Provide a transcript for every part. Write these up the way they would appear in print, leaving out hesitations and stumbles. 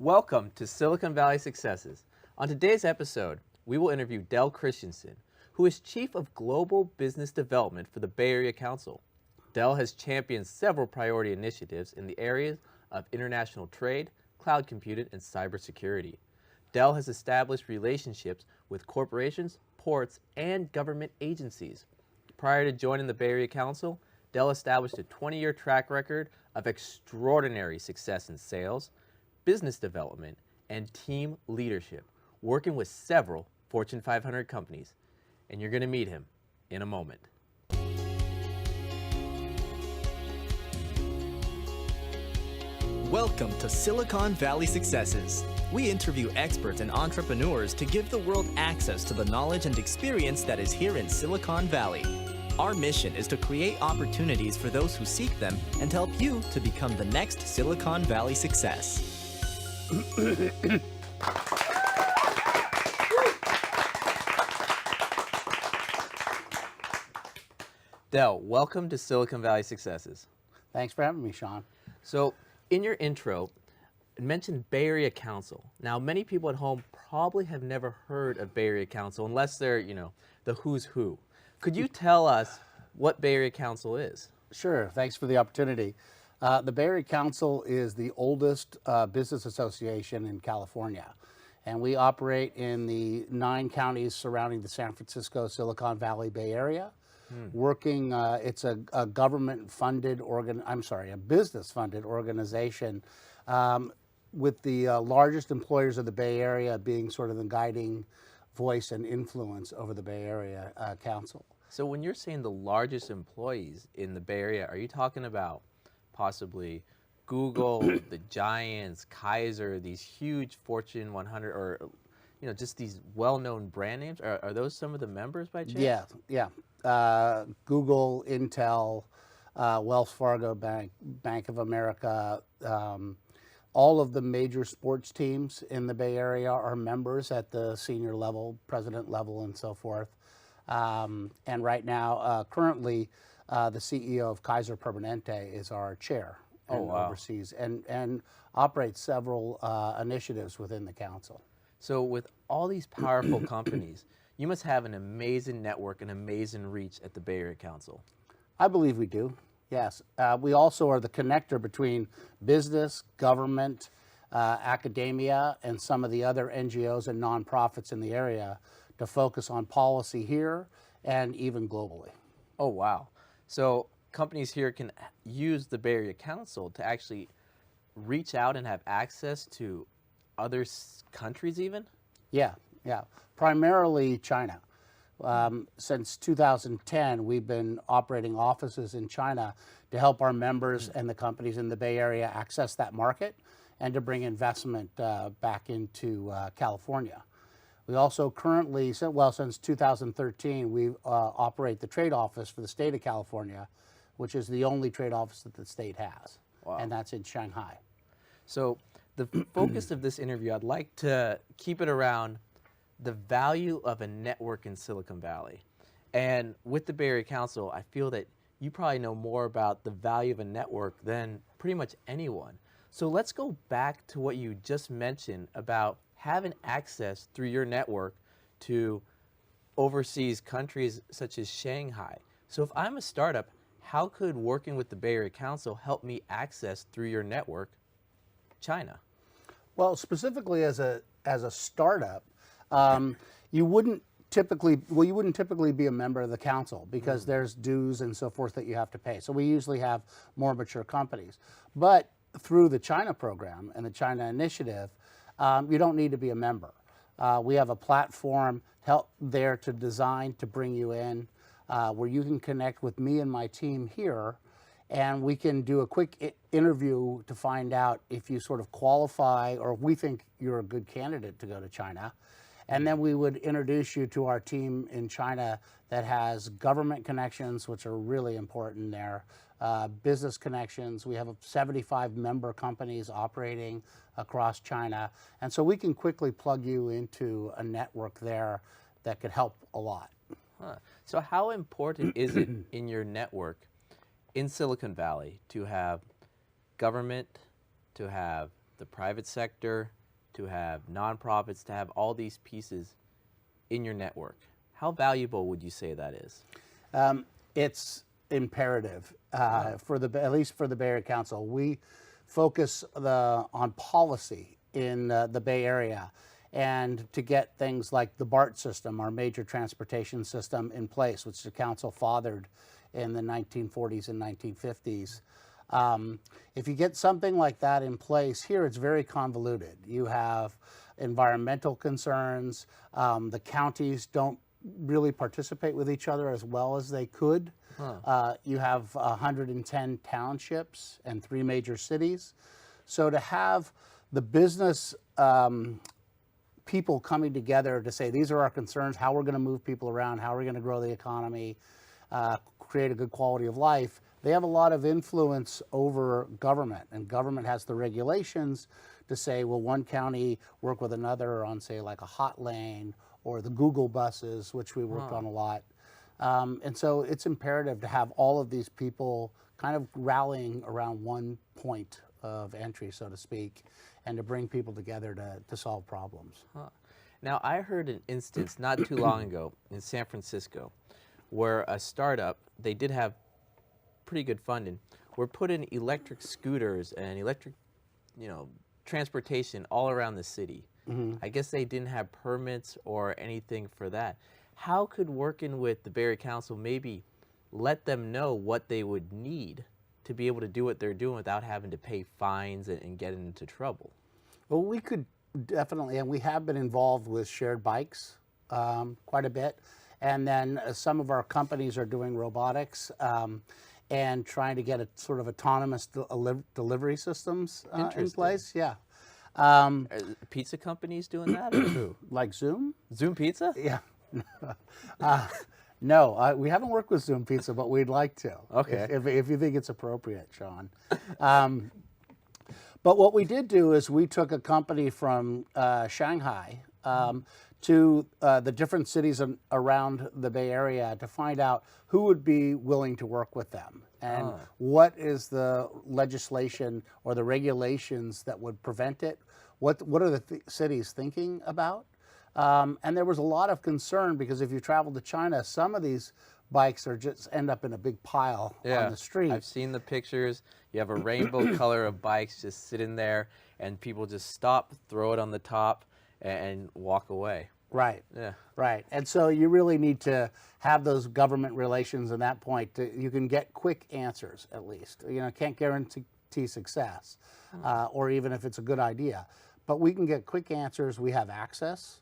Welcome to Silicon Valley Successes. On today's episode, we will interview Del Christianson, who is Chief of Global Business Development for the Bay Area Council. Del has championed several priority initiatives in the areas of international trade, cloud computing, and cybersecurity. Del has established relationships with corporations, ports, and government agencies. Prior to joining the Bay Area Council, Del established a 20-year track record of extraordinary success in sales, business development, and team leadership, working with several Fortune 500 companies. And you're going to meet him in a moment. Welcome to Silicon Valley Successes. We interview experts and entrepreneurs to give the world access to the knowledge and experience that is here in Silicon Valley. Our mission is to create opportunities for those who seek them and help you to become the next Silicon Valley success. Del, welcome to Silicon Valley Successes. Thanks for having me, Sean. So, in your intro, it mentioned Bay Area Council. Now, many people at home probably have never heard of Bay Area Council unless they're, the who's who. Could you tell us what Bay Area Council is? Sure, thanks for the opportunity. The Bay Area Council is the oldest business association in California, and we operate in the 9 counties surrounding the San Francisco, Silicon Valley Bay Area. Working, it's a government-funded a business-funded organization with the largest employers of the Bay Area being sort of the guiding voice and influence over the Bay Area Council. So when you're saying the largest employees in the Bay Area, are you talking about possibly Google, the giants, Kaiser, these huge Fortune 100, or just these well-known brand names? Are those some of the members by chance? Yeah. Google, Intel, Wells Fargo Bank, Bank of America, all of the major sports teams in the Bay Area are members at the senior level, president level, and so forth. And right now, currently, the CEO of Kaiser Permanente is our chair and oversees and operates several initiatives within the council. So with all these powerful companies, you must have an amazing network and amazing reach at the Bay Area Council. I believe we do, yes. We also are the connector between business, government, academia, and some of the other NGOs and nonprofits in the area to focus on policy here and even globally. Oh, wow. So companies here can use the Bay Area Council to actually reach out and have access to other countries even? Yeah. Primarily China. Since 2010, we've been operating offices in China to help our members and the companies in the Bay Area access that market and to bring investment back into California. We also currently, since 2013, we operate the trade office for the state of California, which is the only trade office that the state has. Wow. And that's in Shanghai. So the focus of this interview, I'd like to keep it around the value of a network in Silicon Valley. And with the Bay Area Council, I feel that you probably know more about the value of a network than pretty much anyone. So let's go back to what you just mentioned about having access through your network to overseas countries such as Shanghai. So if I'm a startup, how could working with the Bay Area Council help me access through your network China? Well, specifically as a startup, you wouldn't typically be a member of the council because there's dues and so forth that you have to pay. So we usually have more mature companies. But through the China program and the China initiative, you don't need to be a member. We have a platform there to design to bring you in, where you can connect with me and my team here, and we can do a quick interview to find out if you sort of qualify or if we think you're a good candidate to go to China. And then we would introduce you to our team in China that has government connections, which are really important there, business connections. We have 75 member companies operating across China. And so we can quickly plug you into a network there that could help a lot. So how important is it in your network in Silicon Valley to have government, to have the private sector, to have nonprofits, to have all these pieces in your network. How valuable would you say that is? It's imperative at least for the Bay Area Council. We focus on policy in the Bay Area, and to get things like the BART system, our major transportation system, in place, which the council fathered in the 1940s and 1950s. If you get something like that in place here, it's very convoluted. You have environmental concerns. The counties don't really participate with each other as well as they could. You have 110 townships and 3 major cities. So to have the business people coming together to say, these are our concerns, how we're going to move people around, how we're going to grow the economy, create a good quality of life, they have a lot of influence over government, and government has the regulations to say, will one county work with another on, say, like a hot lane, or the Google buses, which we worked on a lot. And so it's imperative to have all of these people kind of rallying around one point of entry, so to speak, and to bring people together to solve problems. Now, I heard an instance not too long ago in San Francisco where a startup, they did have pretty good funding, were put in electric scooters and electric, transportation all around the city. I guess they didn't have permits or anything for that. How could working with the Bay Area Council maybe let them know what they would need to be able to do what they're doing without having to pay fines and get into trouble? Well, we could definitely, and we have been involved with shared bikes quite a bit. And then some of our companies are doing robotics and trying to get a sort of autonomous delivery systems in place. Yeah. Pizza companies doing that, or who? Like Zoom? Zoom Pizza? Yeah. No, we haven't worked with Zoom Pizza, but we'd like to. Okay. If you think it's appropriate, Sean. But what we did do is we took a company from Shanghai to the different cities around the Bay Area to find out who would be willing to work with them, and what is the legislation or the regulations that would prevent it. What are the cities thinking about? And there was a lot of concern, because if you travel to China, some of these bikes are just end up in a big pile on the street. I've seen the pictures. You have a rainbow color of bikes just sitting there, and people just stop, throw it on the top, and walk away. Right. Yeah. Right. And so you really need to have those government relations at that point. You can get quick answers, at least. Can't guarantee success, or even if it's a good idea. But we can get quick answers. We have access.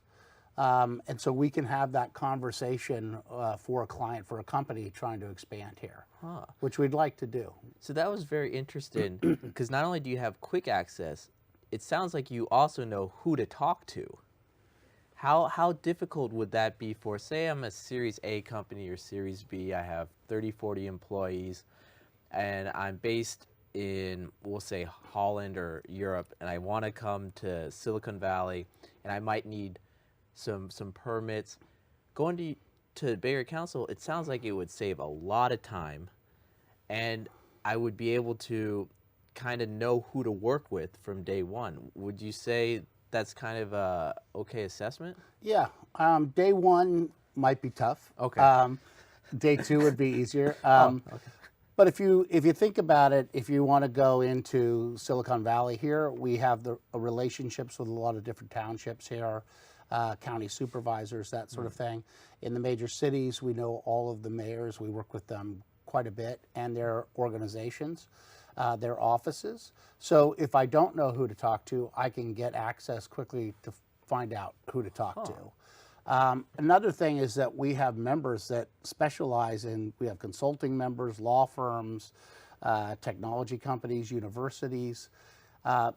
And so we can have that conversation for a client, for a company trying to expand here, which we'd like to do. So that was very interesting, because not only do you have quick access, it sounds like you also know who to talk to. How difficult would that be for, say I'm a Series A company or Series B, I have 30, 40 employees, and I'm based in, we'll say, Holland or Europe, and I want to come to Silicon Valley, and I might need some permits. Going to Bay Area Council, it sounds like it would save a lot of time, and I would be able to kind of know who to work with from day one. Would you say that's kind of a okay assessment? Yeah. Day one might be tough. Okay. Day two would be easier. Okay. But if you think about it, if you want to go into Silicon Valley here, we have the relationships with a lot of different townships here, county supervisors, that sort of thing. In the major cities, we know all of the mayors. We work with them quite a bit, and their organizations, their offices. So if I don't know who to talk to, I can get access quickly to find out who to talk to. Another thing is that we have members that specialize in, we have consulting members, law firms, technology companies, universities.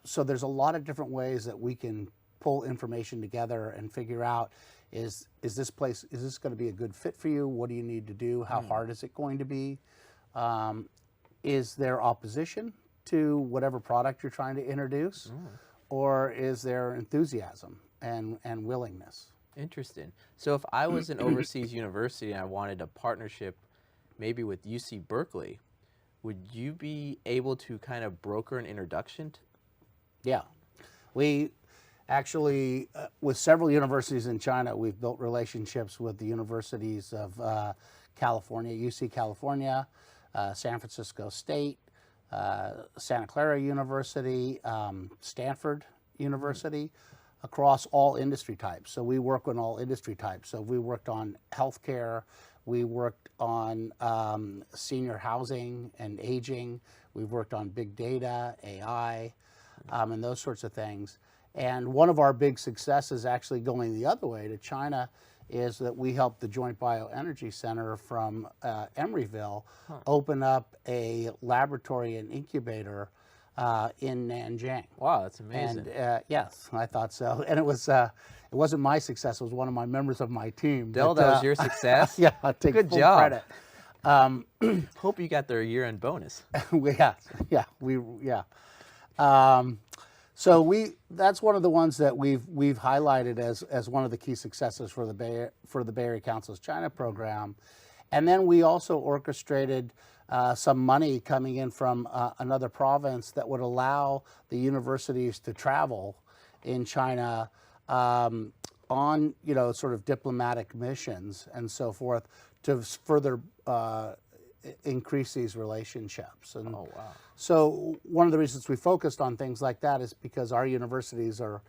So there's a lot of different ways that we can pull information together and figure out, is this going to be a good fit for you? What do you need to do? How hard is it going to be? Is there opposition to whatever product you're trying to introduce? Or is there enthusiasm and willingness? Interesting. So if I was an overseas university and I wanted a partnership maybe with UC Berkeley, would you be able to kind of broker an introduction? Yeah. We actually, with several universities in China, we've built relationships with the universities of California, UC California, San Francisco State, Santa Clara University, Stanford University, across all industry types. So we work on all industry types. So we worked on healthcare, we worked on senior housing and aging, we've worked on big data, AI, and those sorts of things. And one of our big successes, actually going the other way to China, is that we helped the Joint Bioenergy Center from Emeryville open up a laboratory and incubator in Nanjing. Wow, that's amazing. And yes, I thought so. And it wasn't my success; it was one of my members of my team. Del, that was your success? Yeah, I'll take Good full job. credit. Hope you got their year-end bonus. So that's one of the ones that we've highlighted as one of the key successes for the Bay Area Council's China program. And then we also orchestrated some money coming in from another province that would allow the universities to travel in China on, sort of diplomatic missions and so forth to further increase these relationships. And oh, wow. so one of the reasons we focused on things like that is because our universities are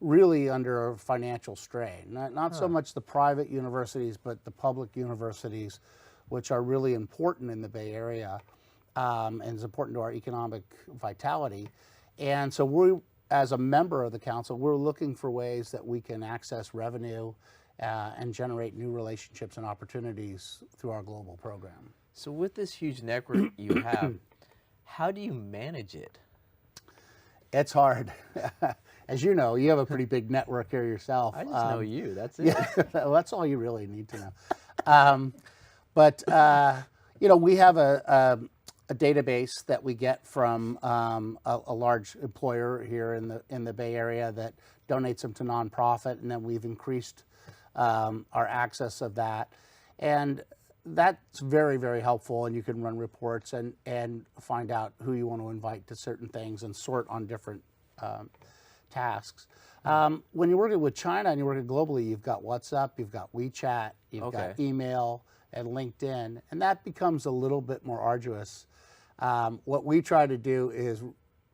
really under financial strain. Not so much the private universities, but the public universities, which are really important in the Bay Area and is important to our economic vitality. And so we, as a member of the council, we're looking for ways that we can access revenue and generate new relationships and opportunities through our global program. So with this huge network you have, how do you manage it? It's hard. As you know, you have a pretty big network here yourself. I just know you, that's it. Yeah, well, that's all you really need to know. But we have a database that we get from a large employer here in the Bay Area that donates them to nonprofit, and then we've increased our access of that. And that's very, very helpful, and you can run reports and find out who you want to invite to certain things and sort on different tasks. When you're working with China and you're working globally, you've got WhatsApp, you've got WeChat, you've got email and LinkedIn, and that becomes a little bit more arduous. What we try to do is,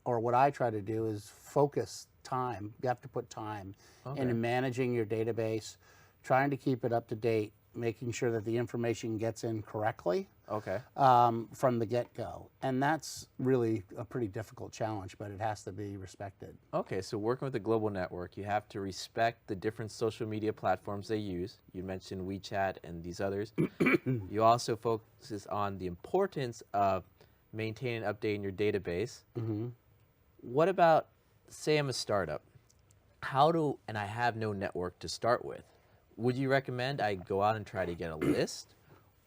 or what I try to do is focus time. You have to put time into managing your database, trying to keep it up to date, making sure that the information gets in correctly from the get-go. And that's really a pretty difficult challenge, but it has to be respected. Okay, so working with a global network, you have to respect the different social media platforms they use. You mentioned WeChat and these others. You also focus on the importance of maintaining and updating your database. What about, say I'm a startup, and I have no network to start with? Would you recommend I go out and try to get a list?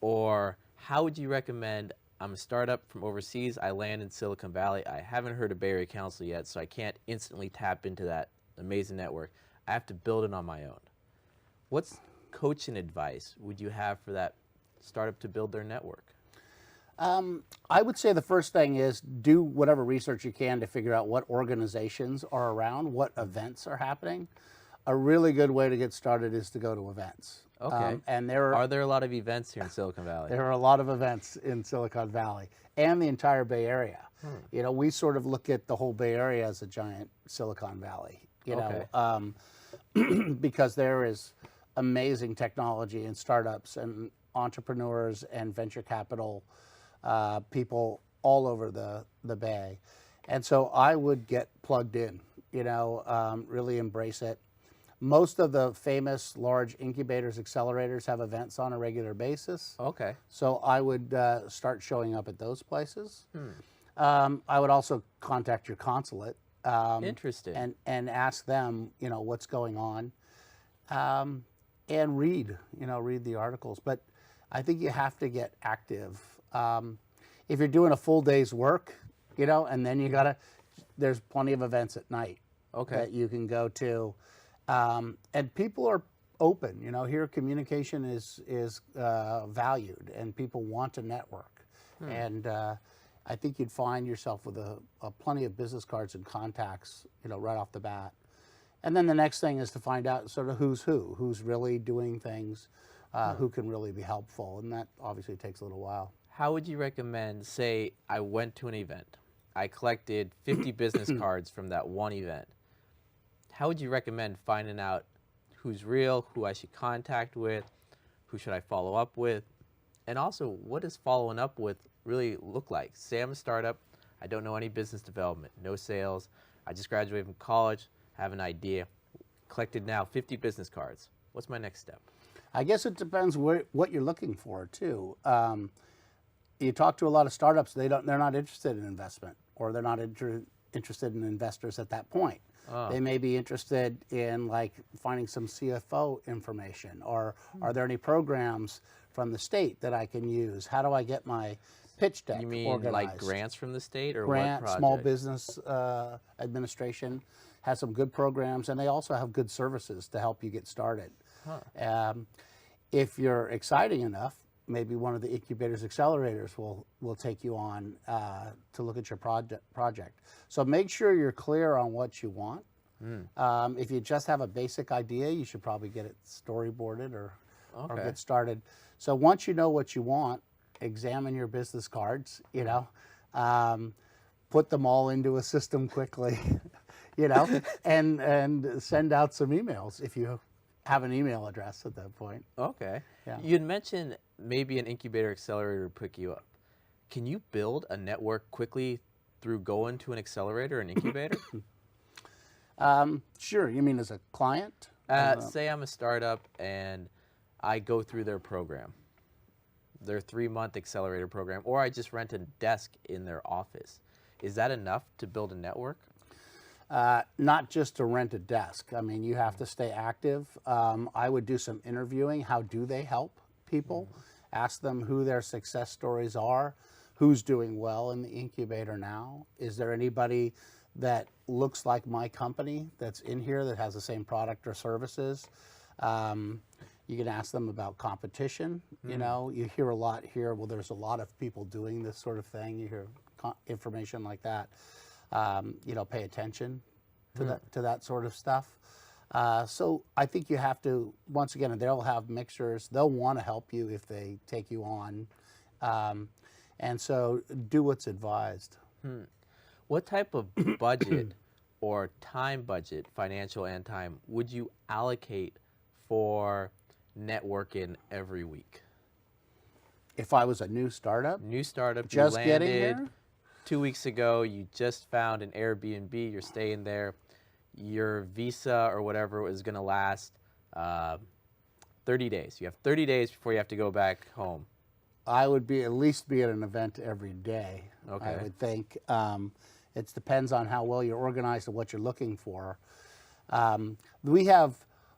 Or how would you recommend, I'm a startup from overseas, I land in Silicon Valley, I haven't heard of Bay Area Council yet, so I can't instantly tap into that amazing network. I have to build it on my own. What's coaching advice would you have for that startup to build their network? I would say the first thing is do whatever research you can to figure out what organizations are around, what events are happening. A really good way to get started is to go to events. Okay. And are there a lot of events here in Silicon Valley? There are a lot of events in Silicon Valley and the entire Bay Area. We sort of look at the whole Bay Area as a giant Silicon Valley, because there is amazing technology and startups and entrepreneurs and venture capital people all over the Bay. And so I would get plugged in, really embrace it. Most of the famous large incubators, accelerators have events on a regular basis. Okay. So I would start showing up at those places. I would also contact your consulate. Interesting. And ask them, what's going on, and read the articles. But I think you have to get active. If you're doing a full day's work, and then there's plenty of events at night that you can go to. And people are open, here communication is valued and people want to network. I think you'd find yourself with a plenty of business cards and contacts, right off the bat. And then the next thing is to find out sort of who's really doing things, who can really be helpful, and that obviously takes a little while. How would you recommend, say I went to an event, I collected 50 business cards from that one event. How would you recommend finding out who's real, who I should contact with, who should I follow up with? And also, what does following up with really look like? Say I'm a startup, I don't know any business development, no sales, I just graduated from college, have an idea, collected now 50 business cards. What's my next step? I guess it depends what you're looking for too. You talk to a lot of startups, they're not interested in investment, or they're not interested in investors at that point. Oh. They may be interested in like finding some CFO information, or are there any programs from the state that I can use? How do I get my pitch deck You mean organized? like grants from the state, or Grant, what project? Small Business Administration has some good programs, and they also have good services to help you get started. Huh. If you're exciting enough, maybe one of the incubators, accelerators will take you on to look at your project. So make sure you're clear on what you want. If you just have a basic idea, you should probably get it storyboarded or get started. So once you know what you want, examine your business cards, put them all into a system quickly, and send out some emails if you have an email address at that point. Okay. Yeah. You'd mentioned maybe an incubator accelerator to pick you up. Can you build a network quickly through going to an accelerator or an incubator? Sure. You mean as a client? Say I'm a startup and I go through their program, their 3-month accelerator program, or I just rent a desk in their office. Is that enough to build a network? Not just to rent a desk. I mean, you have to stay active. I would do some interviewing. How do they help people? Ask them who their success stories are, who's doing well in the incubator now. Is there anybody that looks like my company that's in here that has the same product or services? You can ask them about competition. You hear a lot here, well, there's a lot of people doing this sort of thing. You hear information like that. Pay attention to that sort of stuff. So I think you have to, once again, they'll have mixers. They'll want to help you if they take you on. And so do what's advised. What type of budget or time budget, financial and time, would you allocate for networking every week? If I was a new startup? New startup, Just you getting landed here? 2 weeks ago, you just found an Airbnb, you're staying there, your visa or whatever is going to last 30 days. You have 30 days before you have to go back home. I would at least be at an event every day, Okay. I would think. It depends on how well you're organized and what you're looking for.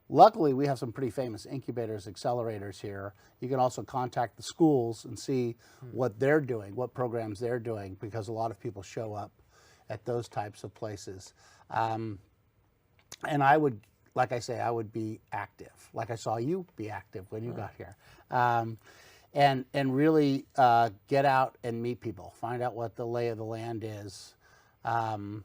Luckily, we have some pretty famous incubators, accelerators here. You can also contact the schools and see what they're doing, what programs they're doing, because a lot of people show up at those types of places. And I would, like I say, I would be active, like I saw you be active when you got here. And really get out and meet people, find out what the lay of the land is. And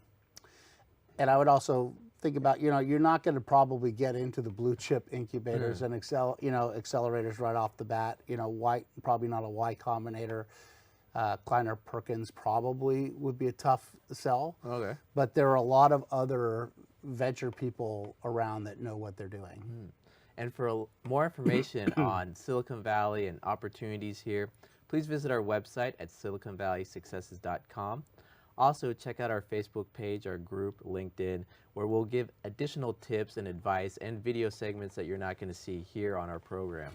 I would also think about, you're not going to probably get into the blue chip incubators and accelerators right off the bat. Probably not a Y Combinator. Kleiner Perkins probably would be a tough sell. Okay. But there are a lot of other venture people around that know what they're doing. And for more information on Silicon Valley and opportunities here, please visit our website at siliconvalleysuccesses.com. Also, check out our Facebook page, our group, LinkedIn, where we'll give additional tips and advice and video segments that you're not going to see here on our program.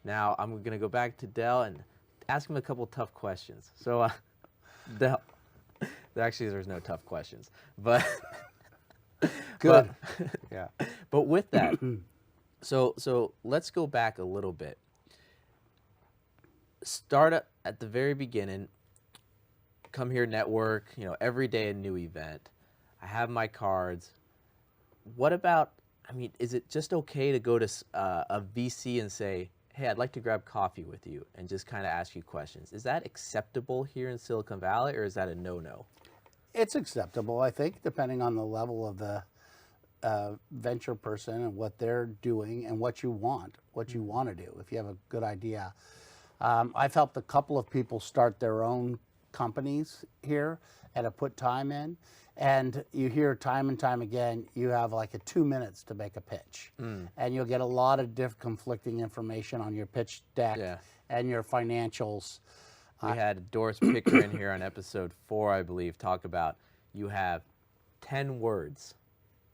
Now, I'm going to go back to Del and ask him a couple tough questions. So, Del, actually, there's no tough questions, but Good. Yeah. But with that, so let's go back a little bit. Start at the very beginning. Come here, network, every day a new event. I have my cards. What about, is it just okay to go to a VC and say, hey, I'd like to grab coffee with you and just kind of ask you questions. Is that acceptable here in Silicon Valley, or is that a no-no? It's acceptable, I think, depending on the level of the venture person and what they're doing and what you want to do. If you have a good idea, I've helped a couple of people start their own companies here and have put time in. And you hear time and time again, you have like 2 minutes to make a pitch. And you'll get a lot of conflicting information on your pitch deck and your financials. We had Doris Picker in here on episode 4, I believe, talk about you have 10 words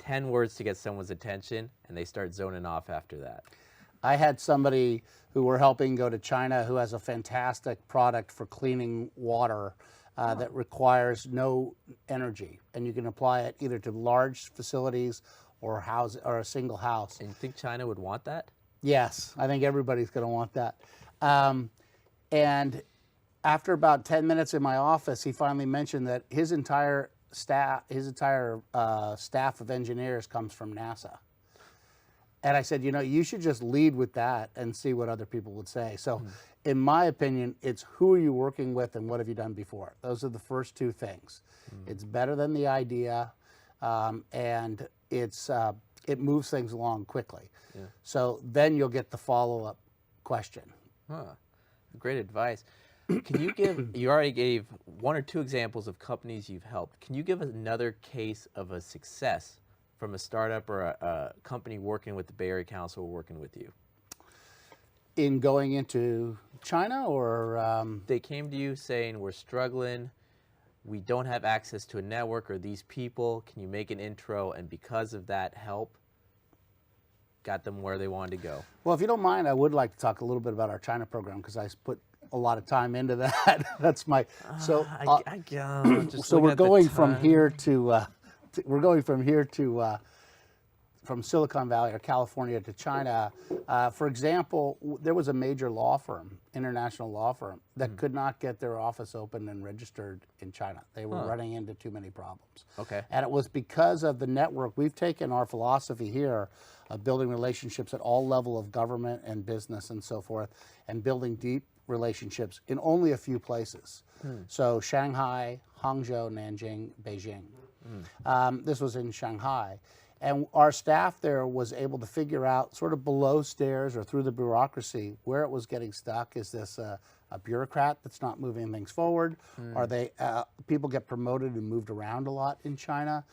to get someone's attention, and they start zoning off after that. I had somebody who we're helping go to China who has a fantastic product for cleaning water that requires no energy, and you can apply it either to large facilities or a single house. And you think China would want that? Yes, I think everybody's going to want that. And after about 10 minutes in my office, he finally mentioned that his entire staff of engineers comes from NASA. And I said, you should just lead with that and see what other people would say. So in my opinion, it's who are you working with and what have you done before? Those are the first two things. It's better than the idea, and it moves things along quickly. So then you'll get the follow-up question. Great advice. Can you give, you already gave 1 or 2 examples of companies you've helped. Can you give another case of a success from a startup or a company working with the Bay Area Council or working with you? In going into China, or? They came to you saying, we're struggling, we don't have access to a network or these people, can you make an intro? And because of that help, got them where they wanted to go. Well, if you don't mind, I would like to talk a little bit about our China program, because I put a lot of time into that. That's my, so we're going from here to, from Silicon Valley or California to China. For example, there was a major law firm, international law firm, that could not get their office open and registered in China. They were running into too many problems. Okay. And it was because of the network. We've taken our philosophy here of building relationships at all level of government and business and so forth, and building deep relationships in only a few places. So Shanghai, Hangzhou, Nanjing, Beijing. This was in Shanghai. And our staff there was able to figure out sort of below stairs or through the bureaucracy where it was getting stuck. Is this a bureaucrat that's not moving things forward? Are they, people get promoted and moved around a lot in China,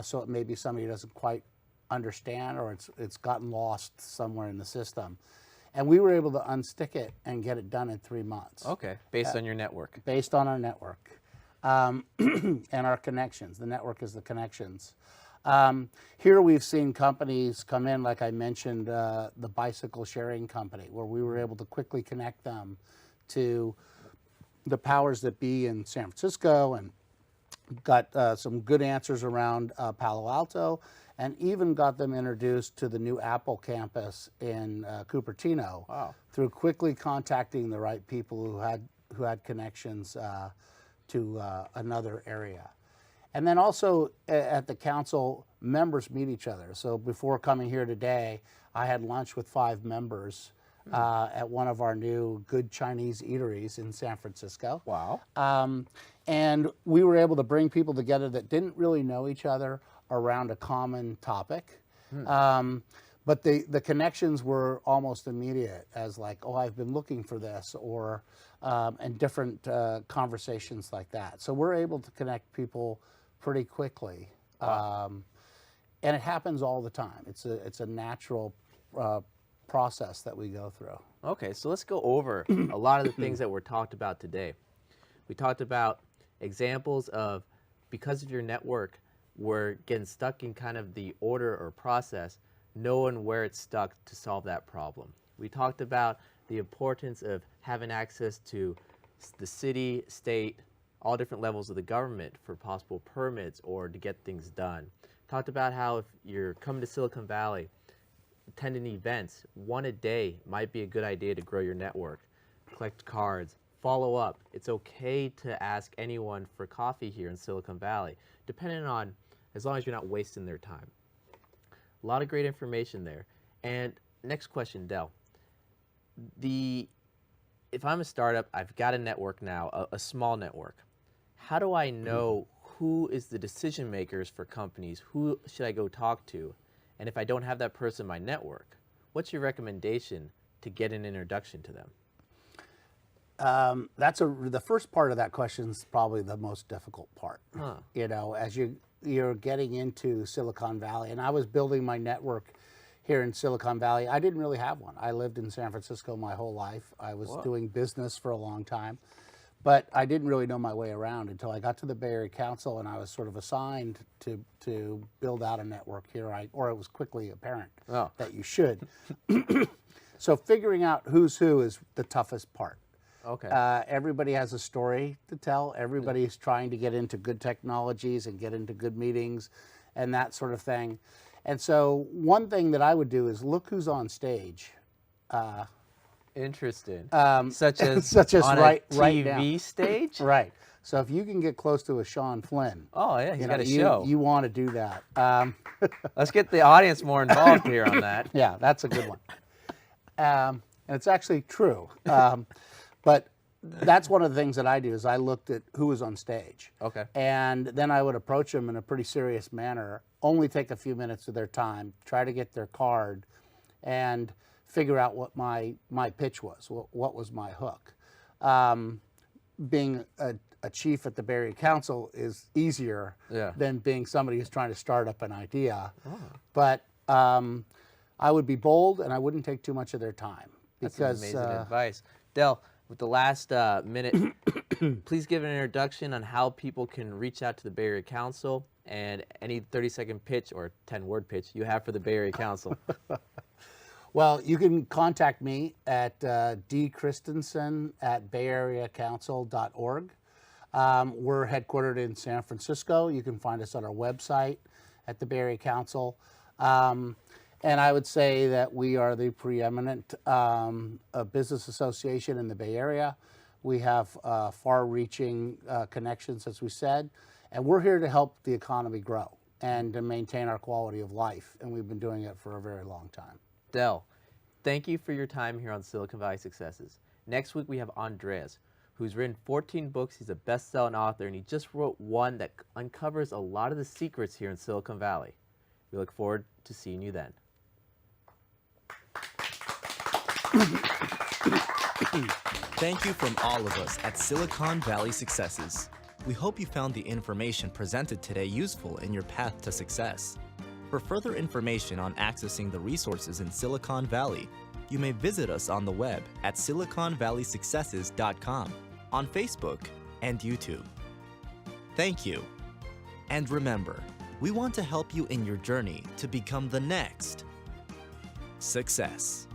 so it may be somebody who doesn't quite understand, or it's gotten lost somewhere in the system. And we were able to unstick it and get it done in 3 months. Okay, based on your network. Based on our network and our connections. The network is the connections. Here we've seen companies come in, like I mentioned, the bicycle sharing company, where we were able to quickly connect them to the powers that be in San Francisco, and got some good answers around Palo Alto, and even got them introduced to the new Apple campus in Cupertino. Wow. Through quickly contacting the right people who had connections to another area. And then also at the council, members meet each other. So before coming here today, I had lunch with 5 members at one of our new good Chinese eateries in San Francisco. Wow. And we were able to bring people together that didn't really know each other around a common topic. But the connections were almost immediate, as like, oh, I've been looking for this, or and different conversations like that. So we're able to connect people pretty quickly. Wow. And it happens all the time. It's a natural process that we go through. Okay, so let's go over a lot of the things that were talked about today. We talked about examples of, because of your network, we're getting stuck in kind of the order or process, knowing where it's stuck to solve that problem. We talked about the importance of having access to the city, state, all different levels of the government for possible permits or to get things done. Talked about how if you're coming to Silicon Valley, attending events, 1 a day might be a good idea to grow your network. Collect cards, follow up. It's okay to ask anyone for coffee here in Silicon Valley, depending on, as long as you're not wasting their time. A lot of great information there. And next question, Del. if I'm a startup, I've got a network now, a small network. How do I know who is the decision makers for companies? Who should I go talk to? And if I don't have that person in my network, what's your recommendation to get an introduction to them? The first part of that question is probably the most difficult part. Huh. You know, as you're getting into Silicon Valley, and I was building my network here in Silicon Valley. I didn't really have one. I lived in San Francisco my whole life. I was doing business for a long time, but I didn't really know my way around until I got to the Bay Area Council, and I was sort of assigned to build out a network here, or it was quickly apparent that you should. So figuring out who's who is the toughest part. Okay. Everybody has a story to tell. Everybody's trying to get into good technologies and get into good meetings and that sort of thing. And so one thing that I would do is look who's on stage. Interesting. Such as on right a TV now. stage? Right. So if you can get close to a Sean Flynn. Oh, yeah, he's got a you, show. You want to do that. Let's get the audience more involved here on that. Yeah, that's a good one. And it's actually true. But that's one of the things that I do is I looked at who was on stage. Okay. And then I would approach them in a pretty serious manner, only take a few minutes of their time, try to get their card, and figure out what my pitch was, what was my hook. Being a chief at the Bay Area Council is easier than being somebody who's trying to start up an idea. Oh. But I would be bold, and I wouldn't take too much of their time. That's amazing advice. Del, with the last minute, please give an introduction on how people can reach out to the Bay Area Council and any 30-second pitch or 10-word pitch you have for the Bay Area Council. Well, you can contact me at dchristianson@bayareacouncil.org. We're headquartered in San Francisco. You can find us on our website at the Bay Area Council. And I would say that we are the preeminent business association in the Bay Area. We have far-reaching connections, as we said, and we're here to help the economy grow and to maintain our quality of life, and we've been doing it for a very long time. Del, thank you for your time here on Silicon Valley Successes. Next week we have Andreas, who's written 14 books. He's a best-selling author, and he just wrote one that uncovers a lot of the secrets here in Silicon Valley. We look forward to seeing you then. Thank you from all of us at Silicon Valley Successes. We hope you found the information presented today useful in your path to success. For further information on accessing the resources in Silicon Valley, you may visit us on the web at siliconvalleysuccesses.com, on Facebook and YouTube. Thank you. And remember, we want to help you in your journey to become the next success.